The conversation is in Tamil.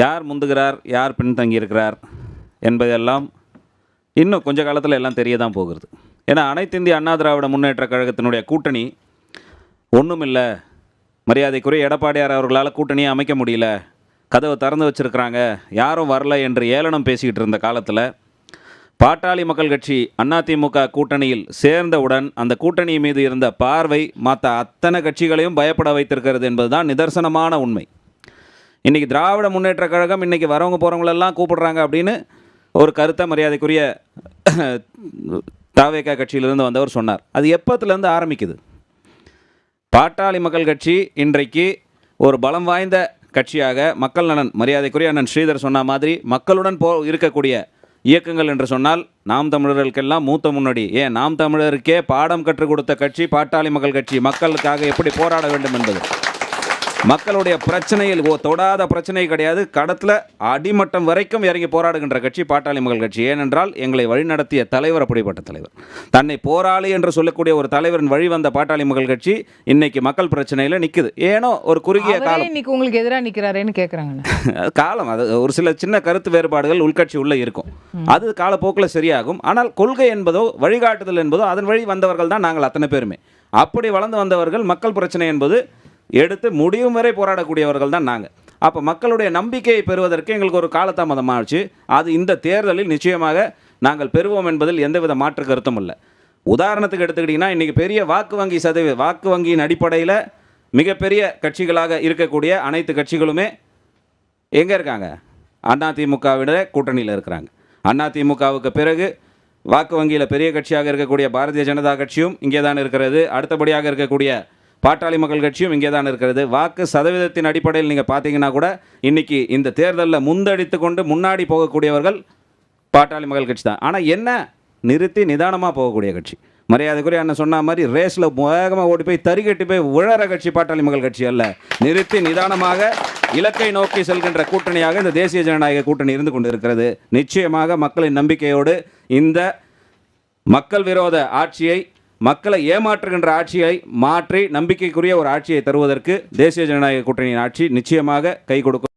யார் முந்துகிறார், யார் பின்தங்கியிருக்கிறார் என்பதெல்லாம் இன்னும் கொஞ்ச காலத்தில் எல்லாம் தெரிய தான் போகிறது. ஏன்னா அனைத்து இந்திய அண்ணா திராவிட முன்னேற்ற கழகத்தினுடைய கூட்டணி ஒன்றும் இல்லை, மரியாதைக்குரிய எடப்பாடியார் அவர்களால் கூட்டணியை அமைக்க முடியல, கதவை திறந்து வச்சுருக்கிறாங்க, யாரும் வரல என்று ஏளனம் பேசிக்கிட்டு இருந்த காலத்தில் பாட்டாளி மக்கள் கட்சி அதிமுக கூட்டணியில் சேர்ந்தவுடன் அந்த கூட்டணி மீது இருந்த பார்வை மற்ற அத்தனை கட்சிகளையும் பயப்பட வைத்திருக்கிறது என்பதுதான் நிதர்சனமான உண்மை. இன்றைக்கி திராவிட முன்னேற்ற கழகம் இன்றைக்கி வரவங்க போகிறவங்களெல்லாம் கூப்பிடுறாங்க அப்படின்னு ஒரு கருத்தை மரியாதைக்குரிய தாவேகா கட்சியிலிருந்து வந்தவர் சொன்னார். அது எப்போத்துலேருந்து ஆரம்பிக்குது? பாட்டாளி மக்கள் கட்சி இன்றைக்கு ஒரு பலம் வாய்ந்த கட்சியாக மக்கள் நலன், மரியாதைக்குரிய அண்ணன் ஸ்ரீதர் சொன்ன மாதிரி மக்களுடன் இருக்கக்கூடிய இயக்கங்கள் என்று சொன்னால் நாம் தமிழர்களுக்கெல்லாம் மூத்த முன்னோடி. ஏன் நாம் தமிழருக்கே பாடம் கற்றுக் கொடுத்த கட்சி பாட்டாளி மக்கள் கட்சி. மக்களுக்காக எப்படி போராட வேண்டும் என்பது, மக்களுடைய பிரச்சனையில் தொடாத பிரச்சனை கிடையாது, கடத்தில் அடிமட்டம் வரைக்கும் இறங்கி போராடுகின்ற கட்சி பாட்டாளி மக்கள் கட்சி. ஏனென்றால் எங்களை வழிநடத்திய தலைவர் அப்படிப்பட்ட தலைவர். தன்னை போராளி என்று சொல்லக்கூடிய ஒரு தலைவரின் வழி வந்த பாட்டாளி மக்கள் கட்சி இன்னைக்கு மக்கள் பிரச்சனையில் நிற்குது. ஏனோ ஒரு குறுகிய காலம் இன்னைக்கு உங்களுக்கு எதிராக நிற்கிறாருன்னு கேட்குறாங்க. காலம் அது ஒரு சில சின்ன கருத்து வேறுபாடுகள் உள்கட்சி உள்ள இருக்கும், அது காலப்போக்கில் சரியாகும். ஆனால் கொள்கை என்பதோ வழிகாட்டுதல் என்பதோ அதன் வழி வந்தவர்கள் தான் நாங்கள் அத்தனை பேருமே. அப்படி வளர்ந்து வந்தவர்கள் மக்கள் பிரச்சனை என்பது எடுத்து முடியும் வரை போராடக்கூடியவர்கள் தான் நாங்கள். அப்போ மக்களுடைய நம்பிக்கையை பெறுவதற்கு எங்களுக்கு ஒரு காலதாமதமாகிடுச்சு. அது இந்த தேர்தலில் நிச்சயமாக நாங்கள் பெறுவோம் என்பதில் எந்தவித மாற்று கருத்தும் இல்லை. உதாரணத்துக்கு எடுத்துக்கிட்டிங்கன்னா இன்றைக்கி பெரிய வாக்கு வங்கியின் அடிப்படையில் மிகப்பெரிய கட்சிகளாக இருக்கக்கூடிய அனைத்து கட்சிகளுமே எங்கே இருக்காங்க? அதிமுகவிட கூட்டணியில் இருக்கிறாங்க. அதிமுகவுக்கு பிறகு வாக்கு வங்கியில் பெரிய கட்சியாக இருக்கக்கூடிய பாரதிய ஜனதா கட்சியும் இங்கே தான் இருக்கிறது. அடுத்தபடியாக இருக்கக்கூடிய பாட்டாளி மக்கள் கட்சியும் இங்கே தான் இருக்கிறது. வாக்கு சதவீதத்தின் அடிப்படையில் நீங்கள் பார்த்தீங்கன்னா கூட இன்றைக்கி இந்த தேர்தலில் முந்தடித்து கொண்டு முன்னாடி போகக்கூடியவர்கள் பாட்டாளி மக்கள் கட்சி தான். ஆனால் என்ன, நிறுத்தி நிதானமாக போகக்கூடிய கட்சி. மரியாதைக்குரிய அண்ணன் சொன்ன மாதிரி ரேஸில் வேகமாக ஓடி போய் தறிகட்டி போய் உழற கட்சி பாட்டாளி மக்கள் கட்சி அல்ல. நிறுத்தி நிதானமாக இலக்கை நோக்கி செல்கின்ற கூட்டணியாக இந்த தேசிய ஜனநாயக கூட்டணி இருந்து கொண்டு இருக்கிறது. நிச்சயமாக மக்களின் நம்பிக்கையோடு இந்த மக்கள் விரோத ஆட்சியை, மக்களை ஏமாற்றுகின்ற ஆட்சியை மாற்றி நம்பிக்கைக்குரிய ஒரு ஆட்சியை தருவதற்கு தேசிய ஜனநாயக கூட்டணியின் ஆட்சி நிச்சயமாக கை கொடுக்கும்.